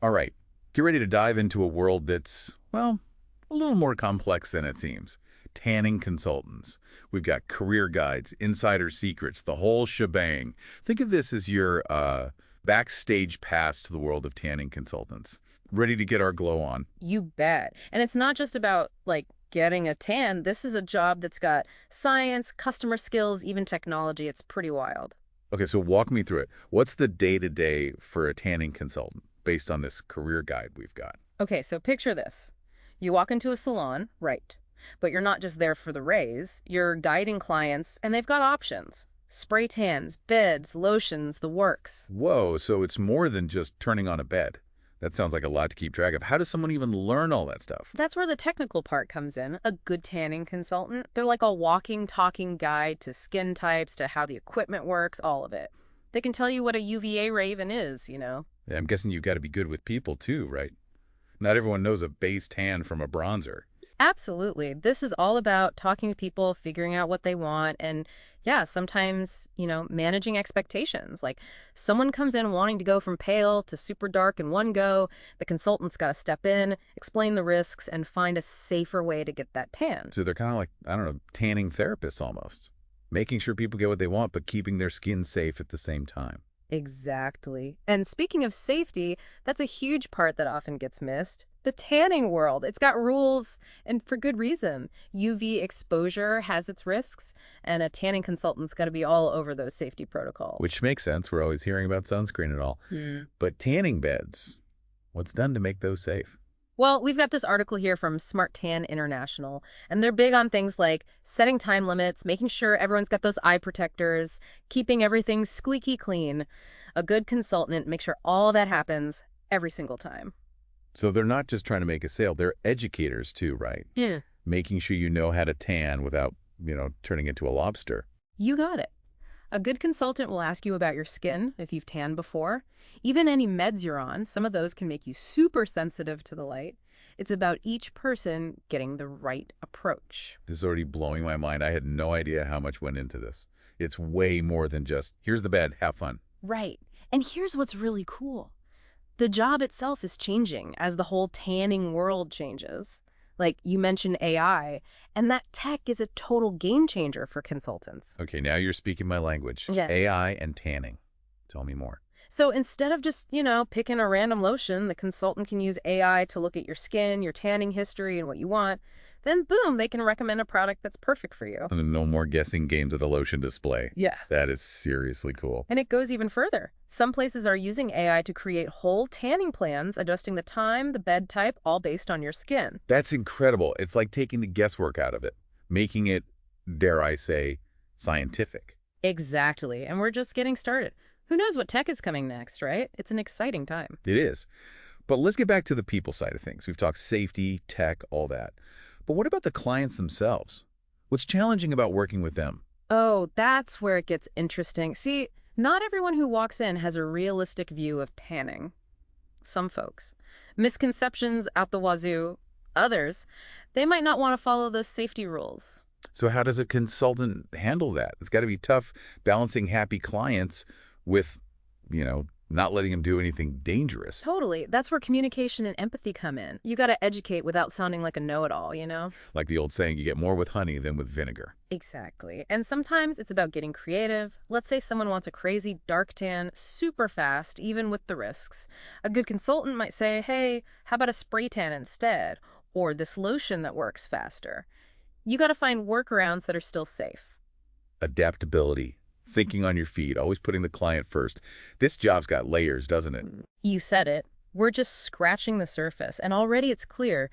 All right, get ready to dive into a world that's, well, a little more complex than it seems. Tanning consultants. We've got career guides, insider secrets, the whole shebang. Think of this as your backstage pass to the world of tanning consultants. Ready to get our glow on. You bet. And it's not just about like getting a tan. This is a job that's got science, customer skills, even technology. It's pretty wild. Okay, so walk me through it. What's the day-to-day for a tanning consultant based on this career guide we've got? Okay, so picture this. You walk into a salon, right? But you're not just there for the rays. You're guiding clients, and they've got options. Spray tans, beds, lotions, the works. Whoa, so it's more than just turning on a bed. That sounds like a lot to keep track of. How does someone even learn all that stuff? That's where the technical part comes in. A good tanning consultant, they're like a walking, talking guide to skin types, to how the equipment works, all of it. They can tell you what a UVA ray even is. Yeah, I'm guessing you've got to be good with people too, right? Not everyone knows a base tan from a bronzer. Absolutely. This is all about talking to people, figuring out what they want, and yeah, sometimes, managing expectations. Like someone comes in wanting to go from pale to super dark in one go, the consultant's got to step in, explain the risks, and find a safer way to get that tan. So they're kind of like, I don't know, tanning therapists almost. Making sure people get what they want, but keeping their skin safe at the same time. Exactly. And speaking of safety, that's a huge part that often gets missed. The tanning world, it's got rules, and for good reason. UV exposure has its risks, and a tanning consultant's got to be all over those safety protocols. Which makes sense. We're always hearing about sunscreen and all. But tanning beds, what's done to make those safe? Well, we've got this article here from Smart Tan International, and they're big on things like setting time limits, making sure everyone's got those eye protectors, keeping everything squeaky clean. A good consultant makes sure all that happens every single time. So they're not just trying to make a sale, they're educators too, right? Yeah. Making sure you know how to tan without, turning into a lobster. You got it. A good consultant will ask you about your skin if you've tanned before. Even any meds you're on, some of those can make you super sensitive to the light. It's about each person getting the right approach. This is already blowing my mind. I had no idea how much went into this. It's way more than just, here's the bed, have fun. Right. And here's what's really cool. The job itself is changing as the whole tanning world changes. Like you mentioned AI, and that tech is a total game changer for consultants. Okay, now you're speaking my language. Yeah. AI and tanning. Tell me more. So instead of just, picking a random lotion, the consultant can use AI to look at your skin, your tanning history, and what you want. Then boom, they can recommend a product that's perfect for you. And no more guessing games of the lotion display. Yeah. That is seriously cool. And it goes even further. Some places are using AI to create whole tanning plans, adjusting the time, the bed type, all based on your skin. That's incredible. It's like taking the guesswork out of it, making it, dare I say, scientific. Exactly. And we're just getting started. Who knows what tech is coming next, right? It's an exciting time. It is. But let's get back to the people side of things. We've talked safety, tech, all that. But what about the clients themselves? What's challenging about working with them? Oh, that's where it gets interesting. See, not everyone who walks in has a realistic view of tanning. Some folks. Misconceptions out the wazoo. Others, they might not want to follow those safety rules. So how does a consultant handle that? It's got to be tough balancing happy clients with, not letting them do anything dangerous. Totally. That's where communication and empathy come in. You got to educate without sounding like a know-it-all. Like the old saying, you get more with honey than with vinegar. Exactly. And sometimes it's about getting creative. Let's say someone wants a crazy dark tan super fast, even with the risks. A good consultant might say, hey, how about a spray tan instead? Or this lotion that works faster. You got to find workarounds that are still safe. Adaptability. Thinking on your feet, always putting the client first. This job's got layers, doesn't it? You said it. We're just scratching the surface, and already it's clear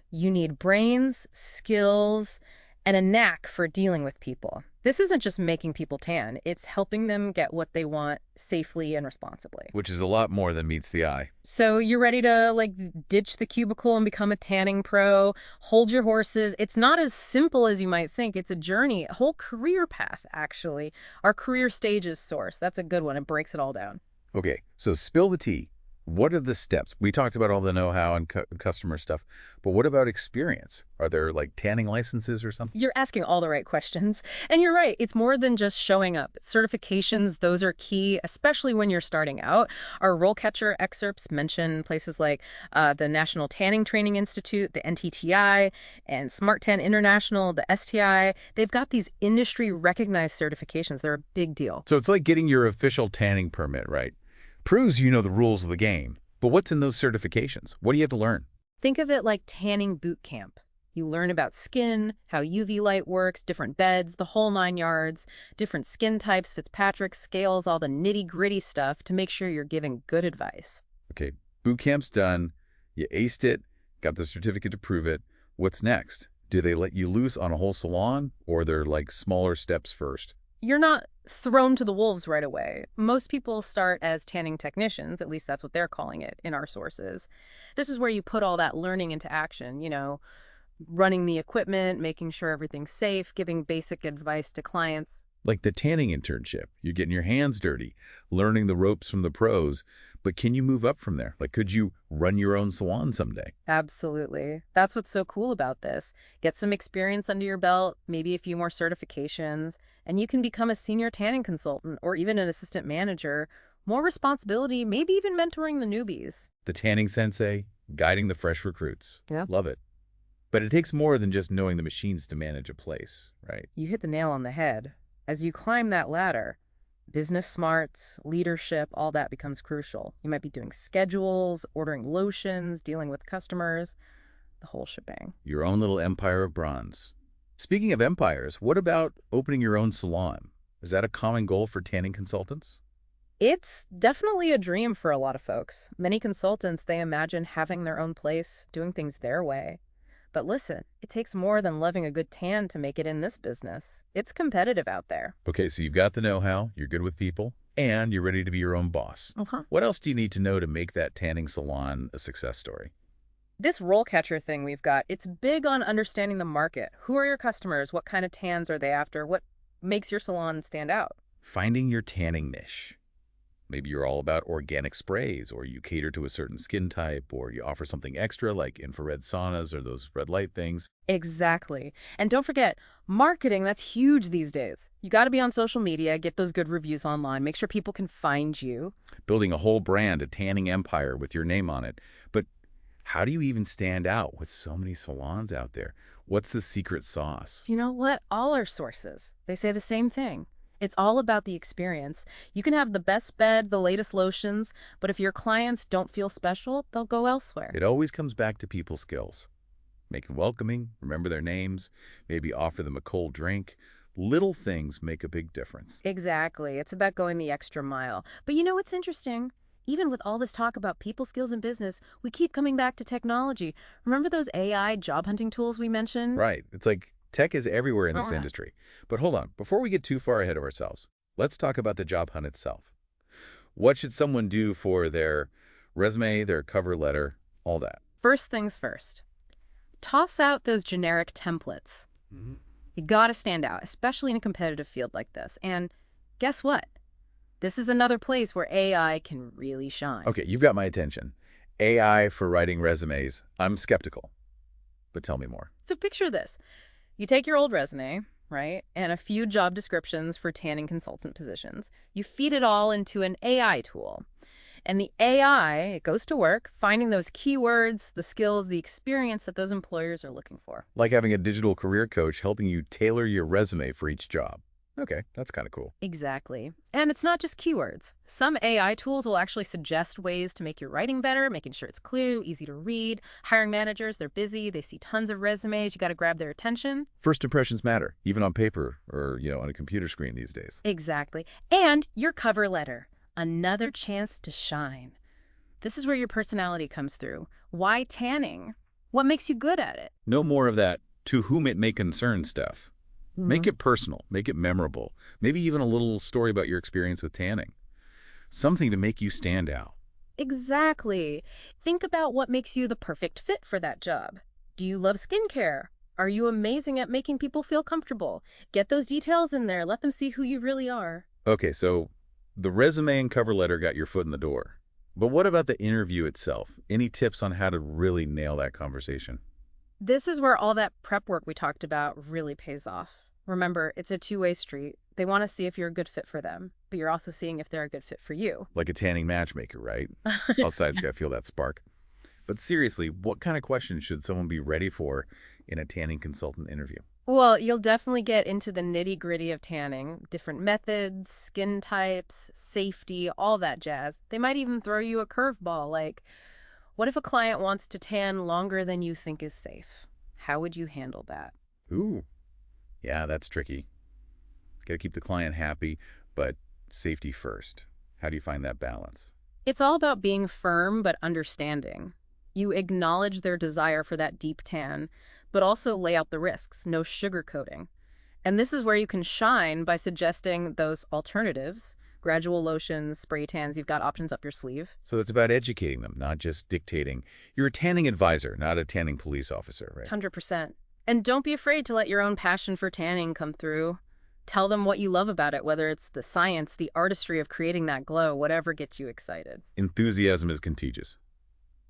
you need brains, skills, and a knack for dealing with people. This isn't just making people tan. It's helping them get what they want safely and responsibly. Which is a lot more than meets the eye. So you're ready to, ditch the cubicle and become a tanning pro, hold your horses. It's not as simple as you might think. It's a journey, a whole career path, actually. Our career stages source, that's a good one. It breaks it all down. Okay, so spill the tea. What are the steps? We talked about all the know-how and customer stuff, but what about experience? Are there like tanning licenses or something? You're asking all the right questions. And you're right, it's more than just showing up. Certifications, those are key, especially when you're starting out. Our RoleCatcher excerpts mention places like the National Tanning Training Institute, the NTTI, and Smart Tan International, the STI. They've got these industry-recognized certifications. They're a big deal. So it's like getting your official tanning permit, right? Proves you know the rules of the game. But what's in those certifications? What do you have to learn? Think of it like tanning boot camp. You learn about skin, how UV light works, different beds, the whole 9 yards, different skin types, Fitzpatrick scales, all the nitty-gritty stuff to make sure you're giving good advice. Okay, boot camp's done. You aced it, got the certificate to prove it. What's next? Do they let you loose on a whole salon, or they're like smaller steps first? You're not thrown to the wolves right away. Most people start as tanning technicians, at least that's what they're calling it in our sources. This is where you put all that learning into action, running the equipment, making sure everything's safe, giving basic advice to clients. Like the tanning internship. You're getting your hands dirty, learning the ropes from the pros. But can you move up from there? Like, could you run your own salon someday? Absolutely. That's what's so cool about this. Get some experience under your belt, maybe a few more certifications, and you can become a senior tanning consultant or even an assistant manager. More responsibility, maybe even mentoring the newbies. The tanning sensei, guiding the fresh recruits. Yeah. Love it. But it takes more than just knowing the machines to manage a place, right? You hit the nail on the head. As you climb that ladder, business smarts, leadership, all that becomes crucial. You might be doing schedules, ordering lotions, dealing with customers, the whole shebang. Your own little empire of bronze. Speaking of empires, what about opening your own salon? Is that a common goal for tanning consultants? It's definitely a dream for a lot of folks. Many consultants, they imagine having their own place, doing things their way. But listen, it takes more than loving a good tan to make it in this business. It's competitive out there. Okay, so you've got the know-how, you're good with people, and you're ready to be your own boss. What else do you need to know to make that tanning salon a success story? This role catcher thing we've got, it's big on understanding the market. Who are your customers? What kind of tans are they after? What makes your salon stand out? Finding your tanning niche. Maybe you're all about organic sprays, or you cater to a certain skin type, or you offer something extra like infrared saunas or those red light things. Exactly. And don't forget, marketing, that's huge these days. You got to be on social media, get those good reviews online, make sure people can find you. Building a whole brand, a tanning empire with your name on it. But how do you even stand out with so many salons out there? What's the secret sauce? You know what? All our sources, they say the same thing. It's all about the experience. You can have the best bed, the latest lotions, but if your clients don't feel special, they'll go elsewhere. It always comes back to people skills. Make it welcoming, remember their names, maybe offer them a cold drink. Little things make a big difference. Exactly. It's about going the extra mile. But you know what's interesting? Even with all this talk about people skills in business, we keep coming back to technology. Remember those AI job hunting tools we mentioned? Right. It's like tech is everywhere in this industry. But hold on, before we get too far ahead of ourselves, let's talk about the job hunt itself. What should someone do for their resume, their cover letter, all that? First things first. Toss out those generic templates. You gotta stand out, especially in a competitive field like this. And guess what? This is another place where AI can really shine. Okay, you've got my attention. AI for writing resumes. I'm skeptical. But tell me more. So picture this. You take your old resume, right, and a few job descriptions for tanning consultant positions. You feed it all into an AI tool. And the AI, it goes to work finding those keywords, the skills, the experience that those employers are looking for. Like having a digital career coach helping you tailor your resume for each job. Okay, that's kind of cool. Exactly. And it's not just keywords. Some AI tools will actually suggest ways to make your writing better, making sure it's clear, easy to read. Hiring managers, they're busy, they see tons of resumes, you got to grab their attention. First impressions matter, even on paper or, on a computer screen these days. Exactly. And your cover letter, another chance to shine. This is where your personality comes through. Why tanning? What makes you good at it? No more of that to whom it may concern stuff. Make it personal, make it memorable, maybe even a little story about your experience with tanning. Something to make you stand out. Exactly. Think about what makes you the perfect fit for that job. Do you love skincare? Are you amazing at making people feel comfortable? Get those details in there. Let them see who you really are. Okay, so the resume and cover letter got your foot in the door. But what about the interview itself? Any tips on how to really nail that conversation? This is where all that prep work we talked about really pays off. Remember, it's a two-way street. They want to see if you're a good fit for them, but you're also seeing if they're a good fit for you. Like a tanning matchmaker, right? Both sides got to feel that spark. But seriously, what kind of questions should someone be ready for in a tanning consultant interview? Well, you'll definitely get into the nitty-gritty of tanning, different methods, skin types, safety, all that jazz. They might even throw you a curveball like, what if a client wants to tan longer than you think is safe? How would you handle that? Ooh, yeah, that's tricky. Got to keep the client happy, but safety first. How do you find that balance? It's all about being firm but understanding. You acknowledge their desire for that deep tan, but also lay out the risks, no sugarcoating. And this is where you can shine by suggesting those alternatives, gradual lotions, spray tans, you've got options up your sleeve. So it's about educating them, not just dictating. You're a tanning advisor, not a tanning police officer, right? 100%. And don't be afraid to let your own passion for tanning come through. Tell them what you love about it, whether it's the science, the artistry of creating that glow, whatever gets you excited. Enthusiasm is contagious.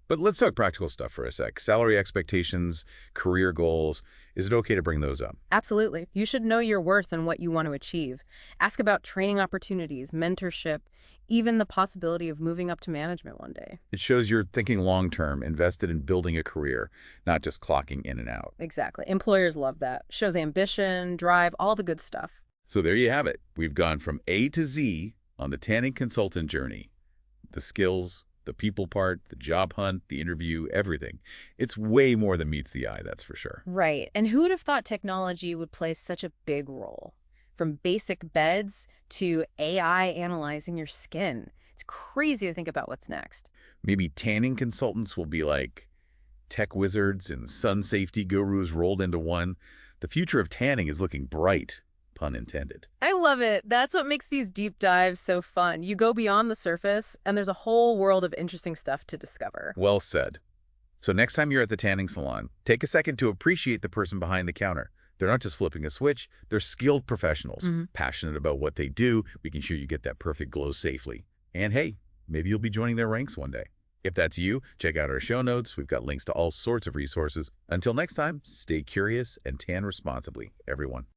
But let's talk practical stuff for a sec. Salary expectations, career goals. Is it okay to bring those up? Absolutely. You should know your worth and what you want to achieve. Ask about training opportunities, mentorship, even the possibility of moving up to management one day. It shows you're thinking long-term, invested in building a career, not just clocking in and out. Exactly. Employers love that. Shows ambition, drive, all the good stuff. So there you have it. We've gone from A to Z on the tanning consultant journey. The skills, the people part, the job hunt, the interview, everything. It's way more than meets the eye, that's for sure. Right. And who would have thought technology would play such a big role? From basic beds to AI analyzing your skin. It's crazy to think about what's next. Maybe tanning consultants will be like tech wizards and sun safety gurus rolled into one. The future of tanning is looking bright, pun intended. I love it. That's what makes these deep dives so fun. You go beyond the surface, and there's a whole world of interesting stuff to discover. Well said. So next time you're at the tanning salon, take a second to appreciate the person behind the counter. They're not just flipping a switch, they're skilled professionals, passionate about what they do. We can ensure you get that perfect glow safely. And hey, maybe you'll be joining their ranks one day. If that's you, check out our show notes. We've got links to all sorts of resources. Until next time, stay curious and tan responsibly, everyone.